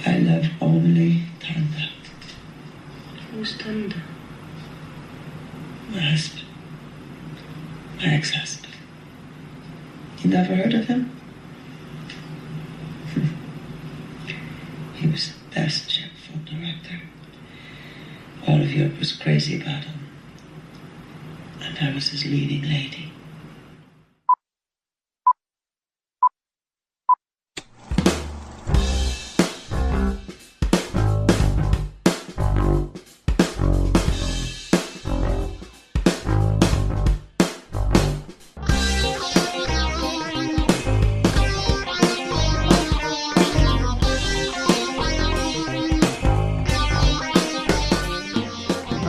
I love only Thunder. Who's Thunder? My husband. My ex-husband. You never heard of him? He was the best ship film director. All of Europe was crazy about him. And I was his leading lady.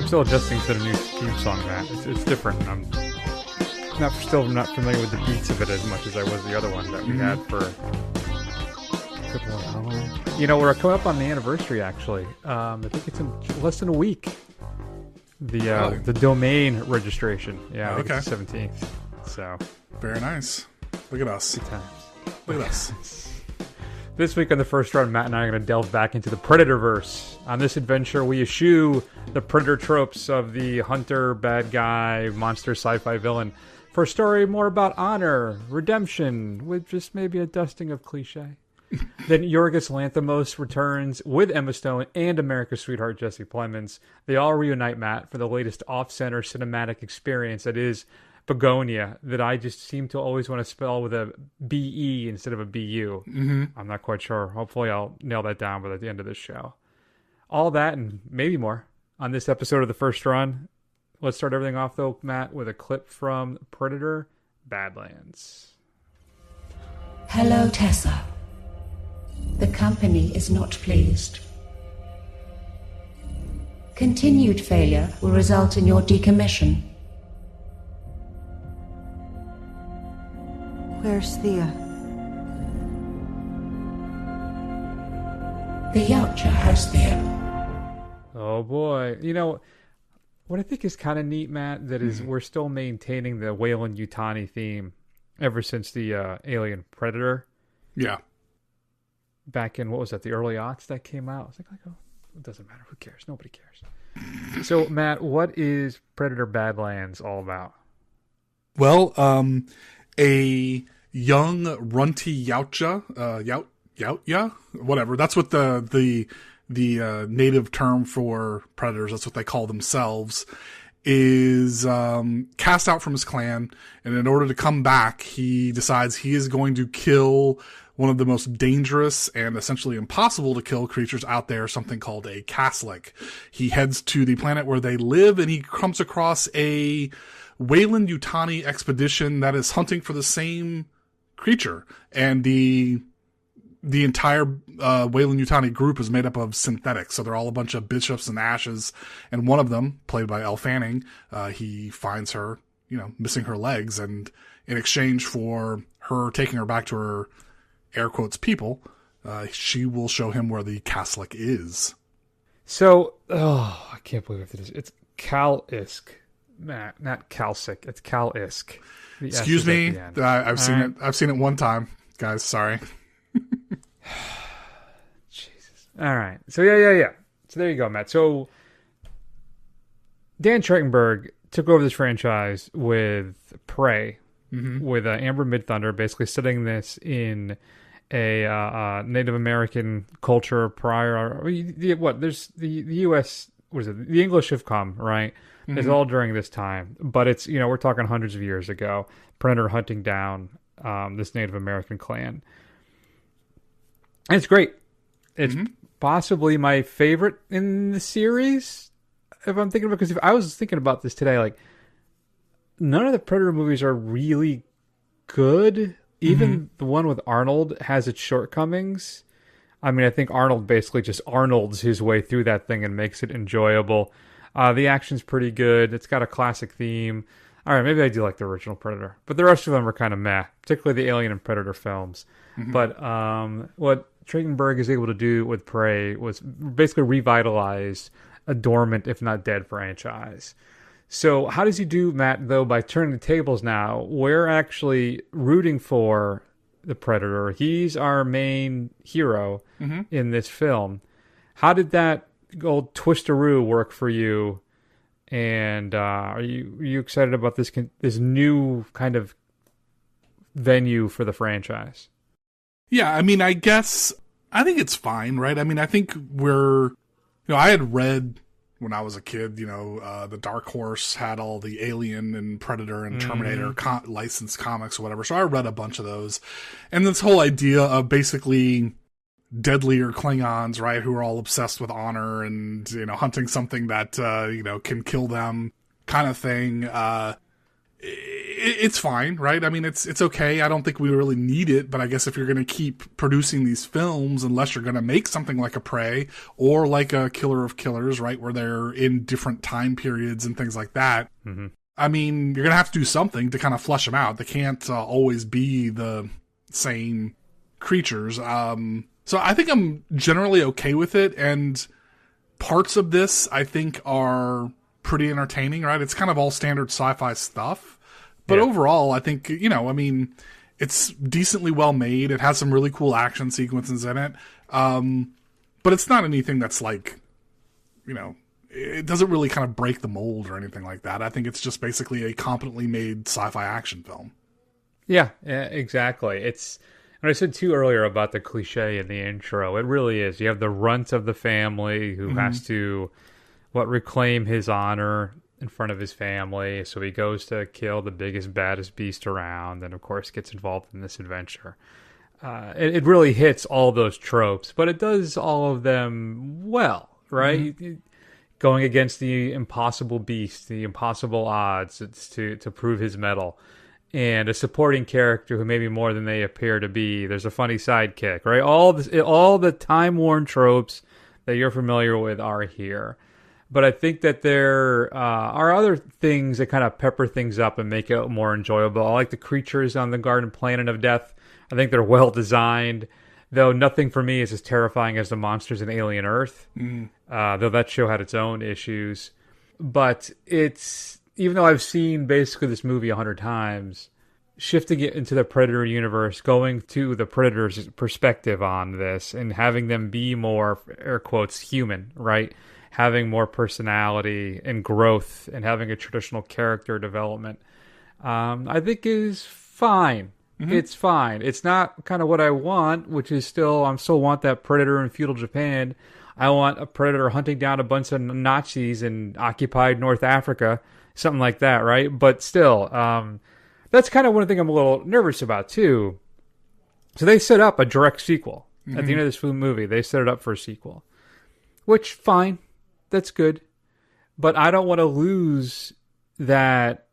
Still adjusting to the new theme song, Matt. It's different. I'm still not familiar with the beats of it as much as I was the other one that we had for you know, we're coming up on the anniversary actually. I think it's in less than a week. The domain registration. Yeah, I think it's the 17th. So very nice. Look at us. Good times. Look at us. This week on the first run, Matt and I are going to delve back into the Predatorverse. On this adventure, we eschew the Predator tropes of the hunter, bad guy, monster sci-fi villain for a story more about honor, redemption, with just maybe a dusting of cliche. Then Yorgos Lanthimos returns with Emma Stone and America's sweetheart Jesse Plemons. They all reunite, Matt, for the latest off-center cinematic experience that is Begonia, that I just seem to always want to spell with a B-E instead of a B-U. Mm-hmm. I'm not quite sure. Hopefully I'll nail that down by the end of this show. All that and maybe more on this episode of The First Run. Let's start everything off, though, Matt, with a clip from Predator Badlands. Hello, Tessa. The company is not pleased. Continued failure will result in your decommission. Where's Thea? The Yautja has Thea. Oh boy. You know, what I think is kind of neat, Matt, that is we're still maintaining the Weyland-Yutani theme ever since the Alien Predator. Yeah. Back in, what was that, the early aughts that came out? I was like, oh, it doesn't matter. Who cares? Nobody cares. So, Matt, what is Predator Badlands all about? Well, a young runty Yautja, whatever. That's what the native term for predators, that's what they call themselves, is cast out from his clan, and in order to come back, he decides he is going to kill one of the most dangerous and essentially impossible to kill creatures out there, something called a Kaslik. He heads to the planet where they live, and he comes across a Weyland-Yutani expedition that is hunting for the same creature. And the entire Weyland-Yutani group is made up of synthetics. So they're all a bunch of bishops and ashes. And one of them, played by Elle Fanning, he finds her, missing her legs. And in exchange for her taking her back to her, air quotes, people, she will show him where the Kaslik is. So, I can't believe it is. It's Kal-Isk. Matt, not Kalsic. It's Kal-Isk. Excuse me. I've seen it. I've seen it one time, guys. Sorry. Jesus. All right. So yeah. So there you go, Matt. So Dan Trachtenberg took over this franchise with Prey, with Amber Midthunder, basically setting this in a Native American culture prior. There's the U.S. What is it? The English have come, right? It's all during this time, but it's, we're talking hundreds of years ago. Predator hunting down this Native American clan. And it's great. It's possibly my favorite in the series, if I'm thinking about, because if I was thinking about this today, like, none of the Predator movies are really good. Even the one with Arnold has its shortcomings. I mean, I think Arnold basically just Arnolds his way through that thing and makes it enjoyable. The action's pretty good. It's got a classic theme. All right, maybe I do like the original Predator, but the rest of them are kind of meh, particularly the Alien and Predator films. But what Trachtenberg is able to do with Prey was basically revitalize a dormant, if not dead, franchise. So how does he do, Matt, though, by turning the tables now? We're actually rooting for the Predator. He's our main hero in this film. How did that old twisteroo work for you? And are you excited about this new kind of venue for the franchise? Yeah, I mean, I think it's fine, right? I mean, I think I had read when I was a kid, the Dark Horse had all the Alien and Predator and Terminator licensed comics or whatever. So I read a bunch of those. And this whole idea of basically deadlier Klingons, right, who are all obsessed with honor and, hunting something that, can kill them kind of thing. It's fine, right? I mean, it's okay. I don't think we really need it, but I guess if you're going to keep producing these films, unless you're going to make something like a Prey or like a Killer of Killers, right, where they're in different time periods and things like that, I mean, you're going to have to do something to kind of flesh them out. They can't always be the same creatures. So I think I'm generally okay with it, and parts of this I think are pretty entertaining, right? It's kind of all standard sci-fi stuff. But overall, I think, it's decently well made. It has some really cool action sequences in it. But it's not anything that's like, it doesn't really kind of break the mold or anything like that. I think it's just basically a competently made sci-fi action film. Yeah, exactly. It's what I said too earlier about the cliche in the intro. It really is. You have the runt of the family who has to reclaim his honor in front of his family, so he goes to kill the biggest, baddest beast around, and of course gets involved in this adventure. It really hits all those tropes, but it does all of them well, right? Going against the impossible beast, the impossible odds, it's to prove his mettle. And a supporting character who may be more than they appear to be. There's a funny sidekick, right? All the time-worn tropes that you're familiar with are here. But I think that there are other things that kind of pepper things up and make it more enjoyable. I like the creatures on the Garden Planet of Death. I think they're well designed, though nothing for me is as terrifying as the monsters in Alien Earth, though that show had its own issues. But even though I've seen basically this movie 100 times, shifting it into the Predator universe, going to the Predator's perspective on this, and having them be more, air quotes, human, right? Having more personality and growth and having a traditional character development, I think is fine. It's fine. It's not kind of what I want, which is I still want that Predator in feudal Japan. I want a Predator hunting down a bunch of Nazis in occupied North Africa, something like that, right? But still, that's kind of one thing I'm a little nervous about too. So they set up a direct sequel. At the end of this movie, they set it up for a sequel, which, fine. That's good. But I don't want to lose that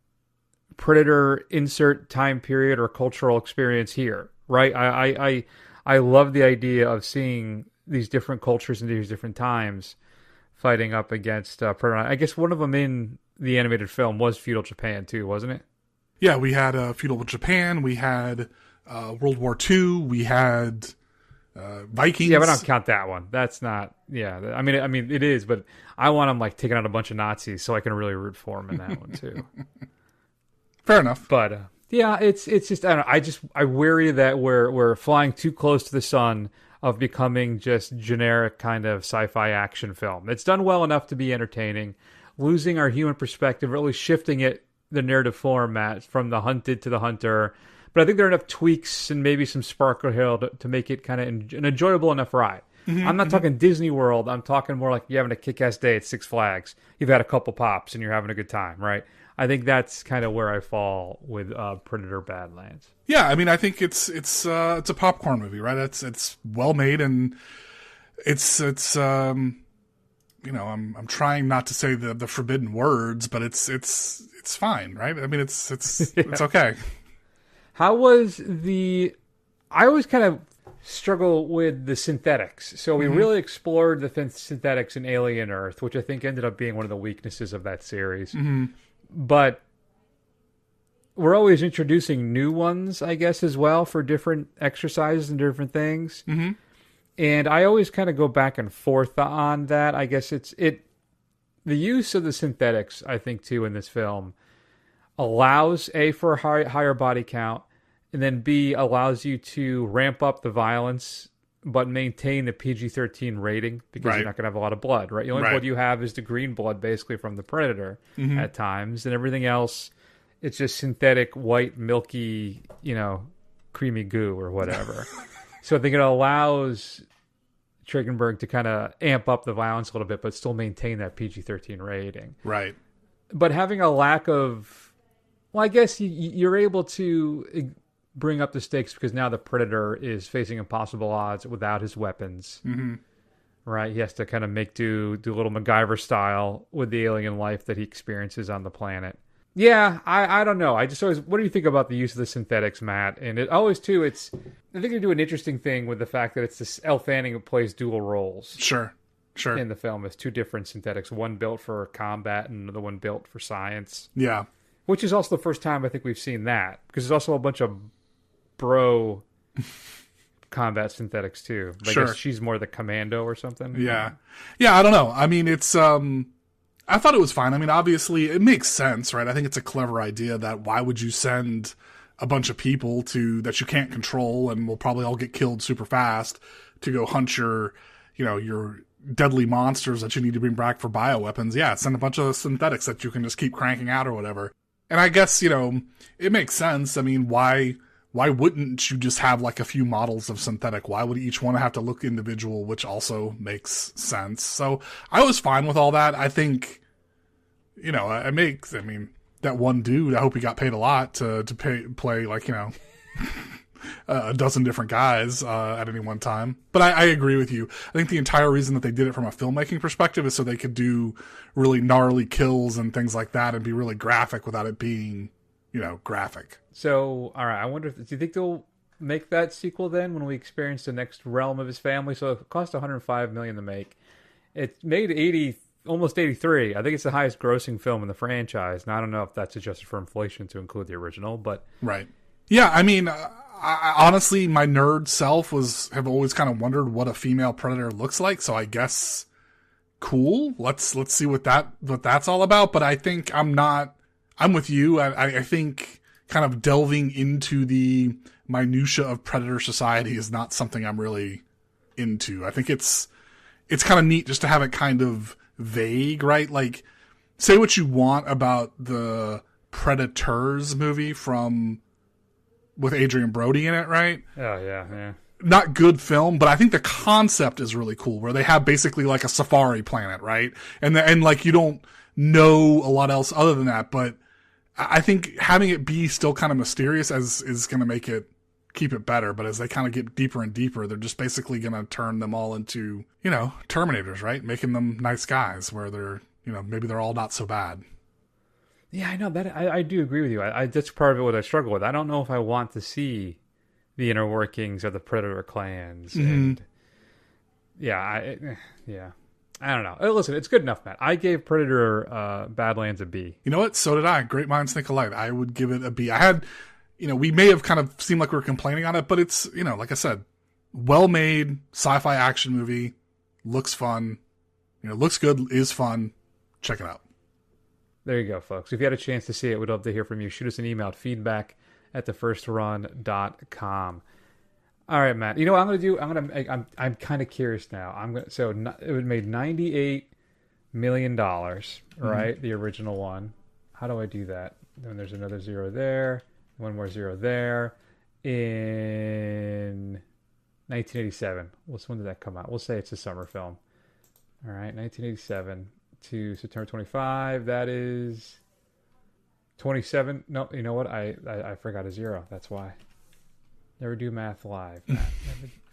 Predator insert time period or cultural experience here, right? I love the idea of seeing these different cultures in these different times fighting up against Predator. I guess one of them in the animated film was feudal Japan too, wasn't it? Yeah, we had feudal Japan. We had World War II. We had Vikings. Yeah, but I don't count that one. That's not. Yeah, I mean, it is, but I want them like taking out a bunch of Nazis, so I can really root for them in that one too. Fair enough. But yeah, it's just I don't know. I worry that we're flying too close to the sun of becoming just generic kind of sci-fi action film. It's done well enough to be entertaining, losing our human perspective, really shifting the narrative format from the hunted to the hunter. But I think there are enough tweaks and maybe some sparkle here to make it kind of an enjoyable enough ride. I'm not talking Disney World. I'm talking more like you're having a kick-ass day at Six Flags. You've had a couple pops and you're having a good time, right? I think that's kind of where I fall with Predator Badlands. Yeah, I mean, I think it's a popcorn movie, right? It's well made, and it's I'm trying not to say the forbidden words, but it's fine, right? I mean, it's okay. How was I always kind of struggle with the synthetics. So we really explored the synthetics in Alien Earth, which I think ended up being one of the weaknesses of that series. But we're always introducing new ones, I guess, as well for different exercises and different things. And I always kind of go back and forth on that. I guess the use of the synthetics, I think, too, in this film allows for a higher body count, and then B, allows you to ramp up the violence but maintain the PG-13 rating because you're not going to have a lot of blood, right? The only blood you have is the green blood, basically, from the predator at times, and everything else, it's just synthetic, white, milky, creamy goo or whatever. So I think it allows Trachtenberg to kind of amp up the violence a little bit, but still maintain that PG-13 rating. Right. But having a lack of, well, I guess you're able to bring up the stakes because now the predator is facing impossible odds without his weapons. Mm-hmm. Right? He has to kind of make do little MacGyver style with the alien life that he experiences on the planet. Yeah, I don't know. I just always, what do you think about the use of the synthetics, Matt? And it always, too, I think they do an interesting thing with the fact that it's this Elle Fanning who plays dual roles. Sure. In the film. It's two different synthetics, one built for combat and another one built for science. Yeah. Which is also the first time I think we've seen that, because there's also a bunch of bro combat synthetics, too. I guess she's more the commando or something. Yeah. Yeah, I don't know. I mean, it's, I thought it was fine. I mean, obviously, it makes sense, right? I think it's a clever idea that why would you send a bunch of people that you can't control and will probably all get killed super fast to go hunt your deadly monsters that you need to bring back for bioweapons. Yeah, send a bunch of synthetics that you can just keep cranking out or whatever. And I guess, it makes sense. I mean, why wouldn't you just have like a few models of synthetic? Why would each one have to look individual, which also makes sense. So I was fine with all that. I think, that one dude, I hope he got paid a lot to play like, a dozen different guys at any one time. But I agree with you. I think the entire reason that they did it from a filmmaking perspective is so they could do really gnarly kills and things like that and be really graphic without it being, graphic. So, all right, I wonder, do you think they'll make that sequel then when we experience the next realm of his family? So it cost $105 million to make. It made almost 83. I think it's the highest grossing film in the franchise. And I don't know if that's adjusted for inflation to include the original, but... Right. Yeah, I mean, I honestly, my nerd self have always kind of wondered what a female predator looks like. So I guess, cool. Let's see what that's all about. But I think I'm with you. I think kind of delving into the minutia of predator society is not something I'm really into. I think it's kind of neat just to have it kind of vague, right? Like, say what you want about the Predators movie with Adrian Brody in it, right? Oh, yeah. Not good film, but I think the concept is really cool, where they have basically like a safari planet, right? And like you don't know a lot else other than that, but I think having it be still kind of mysterious is going to keep it better. But as they kind of get deeper and deeper, they're just basically going to turn them all into, Terminators, right? Making them nice guys where they're, maybe they're all not so bad. Yeah, I know that. I do agree with you. That's part of it what I struggle with. I don't know if I want to see the inner workings of the Predator clans. Mm-hmm. And I don't know. Listen, it's good enough, Matt. I gave Predator Badlands a B. You know what? So did I. Great minds think alike. I would give it a B. I had, we may have kind of seemed like we were complaining on it, but it's, like I said, well-made sci-fi action movie. Looks fun. Looks good, is fun. Check it out. There you go, folks. If you had a chance to see it, we'd love to hear from you. Shoot us an email at feedback@thefirstrun.com. All right, Matt. You know what I'm going to do? I'm kind of curious now. So it made $98 million, right? Mm-hmm. The original one. How do I do that? Then there's another zero there, one more zero there. In 1987. When did that come out? We'll say it's a summer film. All right, 1987 to September 25. That is 27. No, you know what? I forgot a zero. That's why. Never do math live.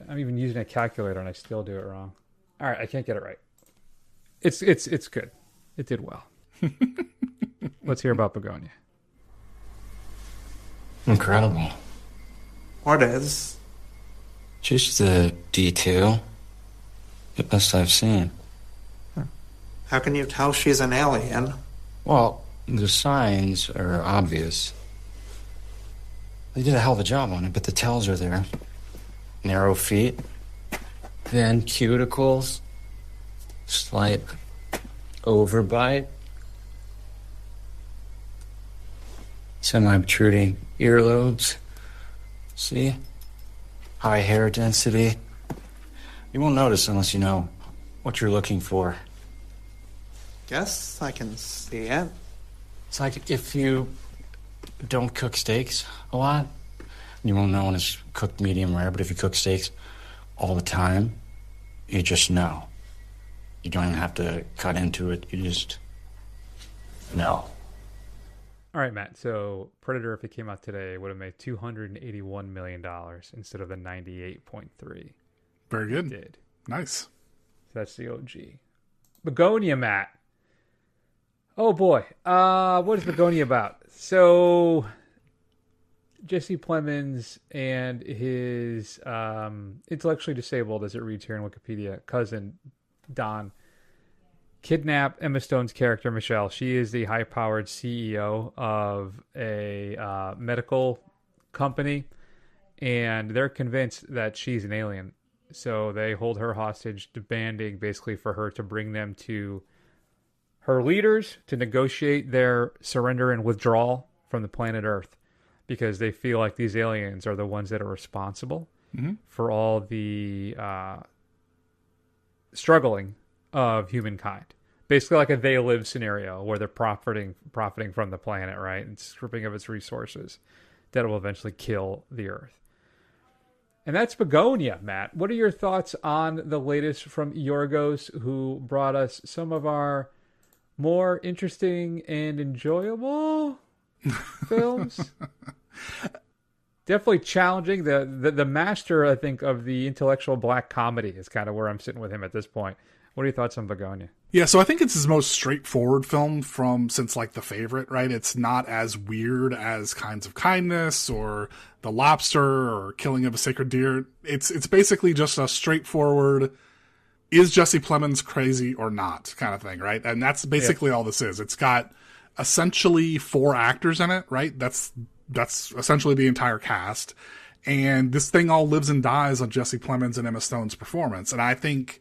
I'm even using a calculator and I still do it wrong. All right, I can't get it right. It's good. It did well. Let's hear about Begonia. Incredible. What is? Just the detail. The best I've seen. How can you tell she's an alien? Well, the signs are obvious. They did a hell of a job on it, but the tells are there. Narrow feet, then cuticles, slight overbite, semi-protruding earlobes, See? High hair density. You won't notice unless you know what you're looking for. Guess I can see it. It's like if you don't cook steaks a lot, you won't know when it's cooked medium rare, but if you cook steaks all the time, you just know. You don't even have to cut into it. You just know. All right, Matt. So Predator, if it came out today, would have made $281 million instead of the 98.3. Very good. It did. Nice. So that's the OG. Begonia, Matt. Oh boy. What is Begonia about? So Jesse Plemons and his intellectually disabled, as it reads here in Wikipedia, cousin Don kidnap Emma Stone's character Michelle. She is the high-powered CEO of a medical company, and they're convinced that she's an alien. So they hold her hostage, demanding basically for her to bring them to her leaders to negotiate their surrender and withdrawal from the planet Earth, because they feel like these aliens are the ones that are responsible for all the struggling of humankind. Basically like a they live scenario where they're profiting from the planet, right? And stripping of its resources that will eventually kill the Earth. And that's Begonia, Matt. What are your thoughts on the latest from Yorgos, who brought us some of our more interesting and enjoyable films? Definitely challenging. The master, I think, of the intellectual black comedy is kind of where I'm sitting with him at this point. What are your thoughts on Begonia? Yeah, so I think it's his most straightforward film since like The Favorite, right? It's not as weird as Kinds of Kindness or The Lobster or Killing of a Sacred Deer. It's basically just a straightforward, is Jesse Plemons crazy or not kind of thing, right? And that's basically all this is. It's got essentially 4 actors in it, right? That's essentially the entire cast. And this thing all lives and dies on Jesse Plemons and Emma Stone's performance. And I think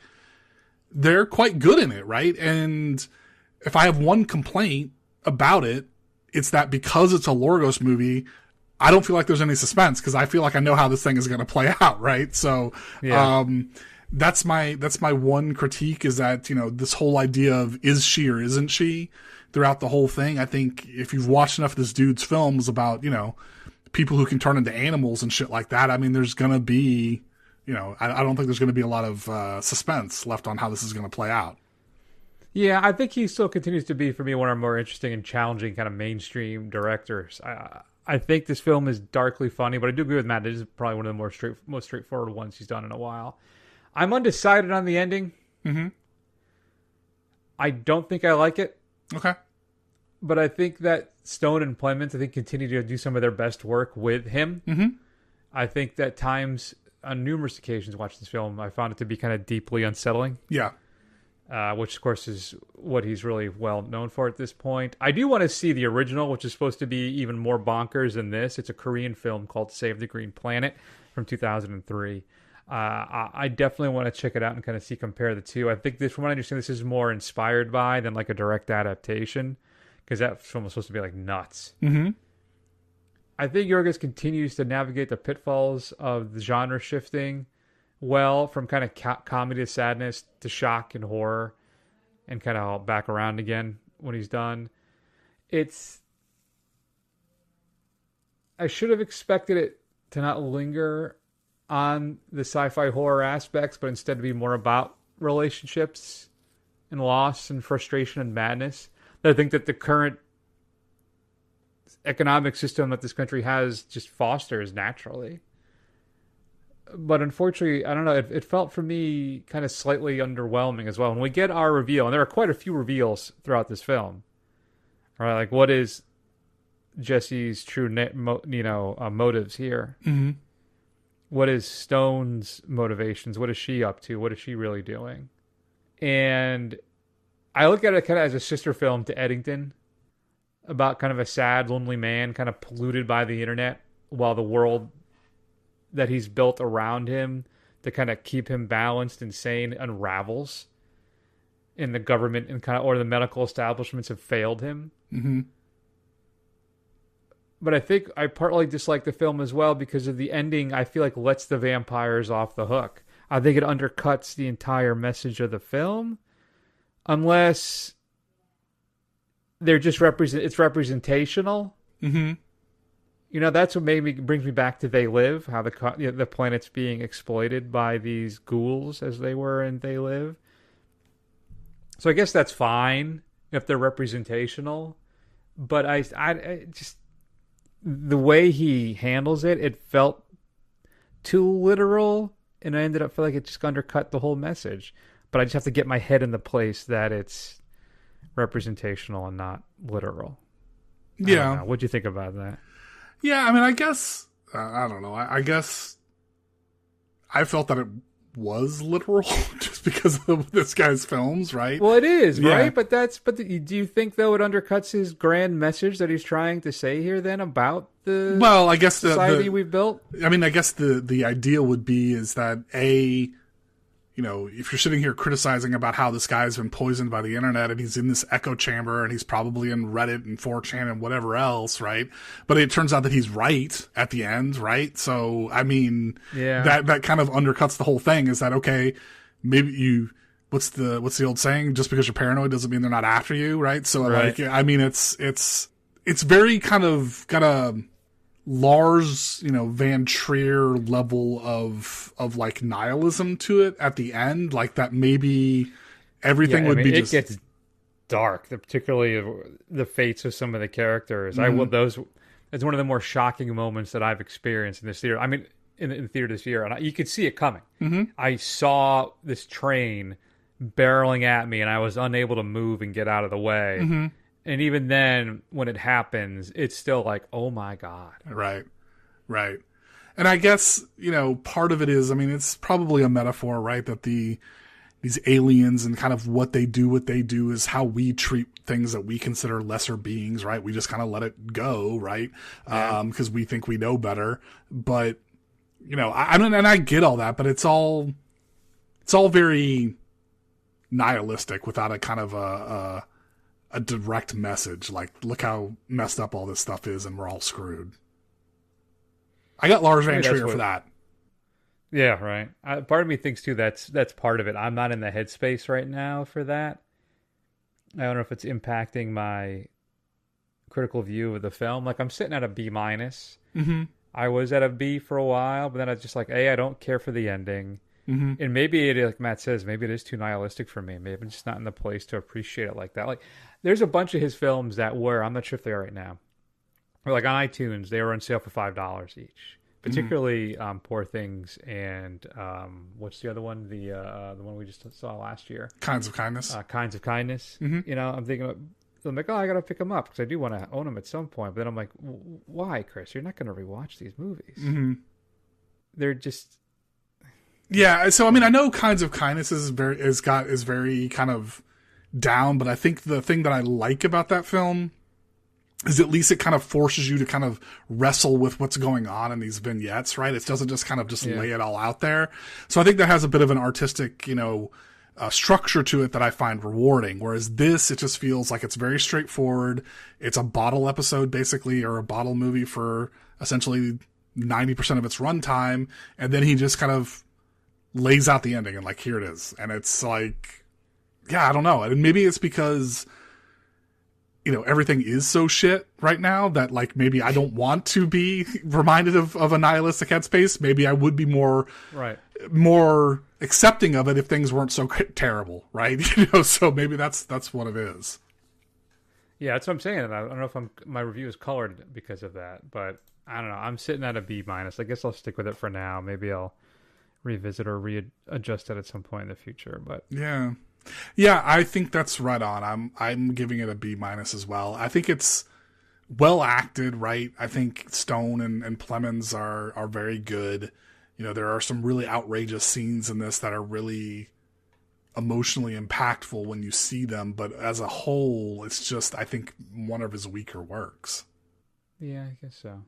they're quite good in it, right? And if I have one complaint about it, it's that because it's a Yorgos movie, I don't feel like there's any suspense because I feel like I know how this thing is going to play out, right? So, that's my one critique, is that, you know, this whole idea of is she or isn't she throughout the whole thing. I think if you've watched enough of this dude's films about, you know, people who can turn into animals and shit like that, I mean, there's going to be, you know, I don't think there's going to be a lot of suspense left on how this is going to play out. Yeah, I think he still continues to be, for me, one of our more interesting and challenging kind of mainstream directors. I think this film is darkly funny, but I do agree with Matt. It is probably one of the most straightforward ones he's done in a while. I'm undecided on the ending. Mm-hmm. I don't think I like it. Okay. But I think that Stone and Plemons, I think, continue to do some of their best work with him. Mm-hmm. I think that times, on numerous occasions watching this film, I found it to be kind of deeply unsettling. Yeah. Which, of course, is what he's really well known for at this point. I do want to see the original, which is supposed to be even more bonkers than this. It's a Korean film called Save the Green Planet from 2003. I definitely want to check it out and kind of compare the two. I think this, from what I understand, this is more inspired by than like a direct adaptation, because that film was supposed to be like nuts. Mm-hmm. I think Yorgos continues to navigate the pitfalls of the genre shifting well, from kind of comedy to sadness to shock and horror, and kind of all back around again when he's done. I should have expected it to not linger on the sci-fi horror aspects, but instead to be more about relationships and loss and frustration and madness. I think that the current economic system that this country has just fosters naturally. But unfortunately, I don't know, it felt for me kind of slightly underwhelming as well. When we get our reveal, and there are quite a few reveals throughout this film, right? Like, what is Jesse's true motives here? Mm-hmm. What is Stone's motivations? What is she up to? What is she really doing? And I look at it kind of as a sister film to Eddington, about kind of a sad, lonely man kind of polluted by the internet, while the world that he's built around him to kind of keep him balanced and sane unravels, and the government and or the medical establishments have failed him. Mm-hmm. But I think I partly dislike the film as well because of the ending. I feel like lets the vampires off the hook. I think it undercuts the entire message of the film, unless they're just it's representational. Mm-hmm. You know, that's what brings me back to They Live, how the planet's being exploited by these ghouls as they were in They Live. So I guess that's fine if they're representational, but I just the way he handles it, it felt too literal, and I ended up feeling like it just undercut the whole message. But I just have to get my head in the place that it's representational and not literal. Yeah. What'd you think about that? Yeah, I mean, I guess, I don't know. I guess I felt that it was literal just because of this guy's films, right? Well, it is, yeah. right? But do you think, though, it undercuts his grand message that he's trying to say here then about the I guess society we've built? I mean, I guess the idea would be is that you know, if you're sitting here criticizing about how this guy's been poisoned by the internet and he's in this echo chamber and he's probably in Reddit and 4chan and whatever else, right? But it turns out that he's right at the end, right? So, I mean, that kind of undercuts the whole thing. Is that, okay, maybe what's the old saying? Just because you're paranoid doesn't mean they're not after you, right? So, right. Like, I mean, it's very kind of got a Lars, you know, Van Trier level of like nihilism to it at the end, like that maybe everything would be just... It gets dark, particularly the fates of some of the characters. Mm-hmm. It's one of the more shocking moments that I've experienced in this theater. I mean, in the theater this year, and you could see it coming. Mm-hmm. I saw this train barreling at me, and I was unable to move and get out of the way. Mm-hmm. And even then, when it happens, it's still like, oh my God. Right. And I guess, you know, part of it is, I mean, it's probably a metaphor, right? That these aliens and kind of what they do is how we treat things that we consider lesser beings, right? We just kind of let it go, right? Yeah. Because we think we know better. But, you know, I mean, and I get all that, but it's all very nihilistic without a kind of a direct message, like, look how messed up all this stuff is and we're all screwed. I got Lars Van Trier for that. Yeah, right. Part of me thinks too that's part of it. I'm not in the headspace right now for that. I don't know if it's impacting my critical view of the film. Like, I'm sitting at a B-. Mm-hmm. I was at a B for a while, but then I was just like, I don't care for the ending. Mm-hmm. And maybe it, like Matt says, maybe it is too nihilistic for me. Maybe I'm just not in the place to appreciate it like that. Like, there's a bunch of his films that were, I'm not sure if they are right now, or like on iTunes, they were on sale for $5 each. Particularly Poor Things and what's the other one? The one we just saw last year. Kinds of Kindness. Kinds of Kindness. Mm-hmm. You know, I'm like, I gotta pick them up because I do want to own them at some point. But then I'm like, why, Chris? You're not gonna rewatch these movies. Mm-hmm. They're just... Yeah, so I mean, I know Kinds of Kindness is very kind of down, but I think the thing that I like about that film is at least it kind of forces you to kind of wrestle with what's going on in these vignettes, right? It doesn't just kind of lay it all out there. So I think that has a bit of an artistic, you know, structure to it that I find rewarding. Whereas this, it just feels like it's very straightforward. It's a bottle episode, basically, or a bottle movie for essentially 90% of its runtime. And then he just kind of lays out the ending and like, here it is. And it's like, yeah, I don't know. And maybe it's because, you know, everything is so shit right now that like, maybe I don't want to be reminded of a nihilistic headspace. Maybe I would be more accepting of it if things weren't so terrible. Right. You know, so maybe that's what it is. Yeah, that's what I'm saying. I don't know if my review is colored because of that, but I don't know. I'm sitting at a B-. I guess I'll stick with it for now. Maybe I'll revisit or readjust it at some point in the future, but yeah, I think that's right on. I'm giving it a B- as well. I think it's well acted, right? I think Stone and Plemons are very good. You know, there are some really outrageous scenes in this that are really emotionally impactful when you see them, but as a whole, it's just, I think, one of his weaker works. Yeah, I guess so.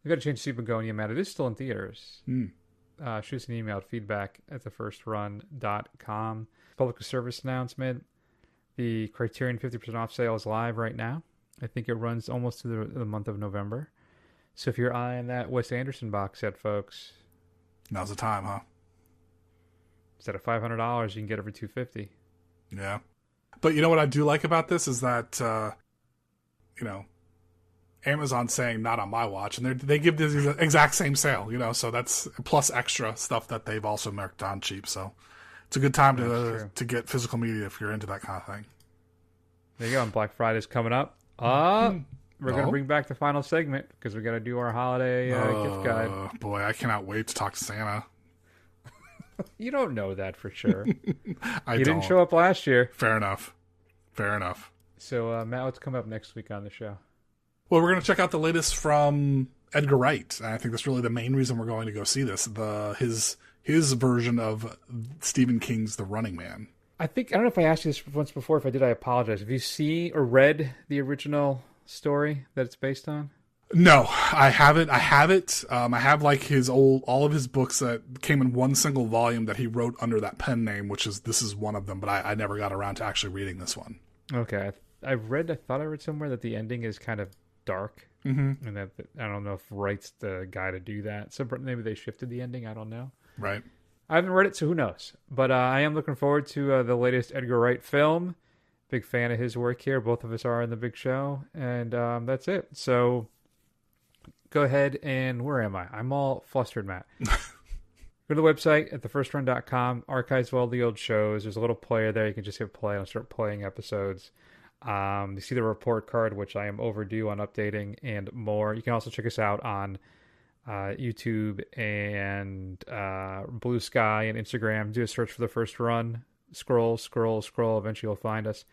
I got to change to see Bugonia, Matt. It is still in theaters. Shoot us an email at feedback@thefirstrun.com. Public service announcement. The Criterion 50% off sale is live right now. I think it runs almost to the month of November. So if you're eyeing that Wes Anderson box set, folks, now's the time, huh? instead of $500, you can get it for $250. Yeah. But you know what I do like about this is that, Amazon's saying not on my watch, and they give this exact same sale, so that's plus extra stuff that they've also marked down cheap. So it's a good time to get physical media if you're into that kind of thing. There you go. And Black Friday's coming up. We're going to No? bring back the final segment because we got to do our holiday gift guide. Boy, I cannot wait to talk to Santa. You don't know that for sure. I Didn't don't. show up last year. Fair enough. So, Matt, what's coming up next week on the show? Well, we're going to check out the latest from Edgar Wright. And I think that's really the main reason we're going to go see this. His version of Stephen King's The Running Man. I don't know if I asked you this once before. If I did, I apologize. Have you seen or read the original story that it's based on? No, I haven't. I have it. I have like all of his books that came in one single volume that he wrote under that pen name, this is one of them, but I never got around to actually reading this one. Okay. I thought I read somewhere that the ending is kind of dark. Mm-hmm. And that I don't know if Wright's the guy to do that. So maybe they shifted the ending. I don't know. Right. I haven't read it, so who knows? But I am looking forward to the latest Edgar Wright film. Big fan of his work here. Both of us are in the big show. And that's it. So go ahead and where am I? I'm all flustered, Matt. Go to the website at thefirstrun.com. Archives of all the old shows. There's a little player there. You can just hit play and start playing episodes. You see the report card, which I am overdue on updating, and more. You can also check us out on YouTube and Blue Sky and Instagram. Do a search for The First Run. Scroll. Eventually you'll find us.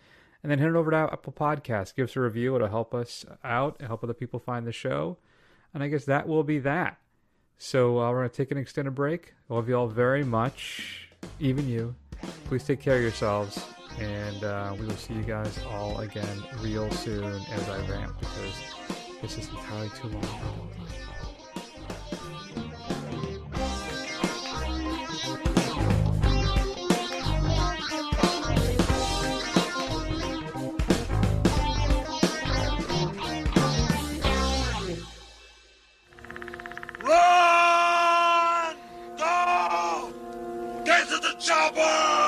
And then head over to Apple Podcasts. Give us a review. It'll help us out. It'll help other people find the show. And I guess that will be that. So we're going to take an extended break. I love you all very much. Even you. Please take care of yourselves. And we will see you guys all again real soon as I ramp, because this is entirely too long. Run! Go! Get to the chopper!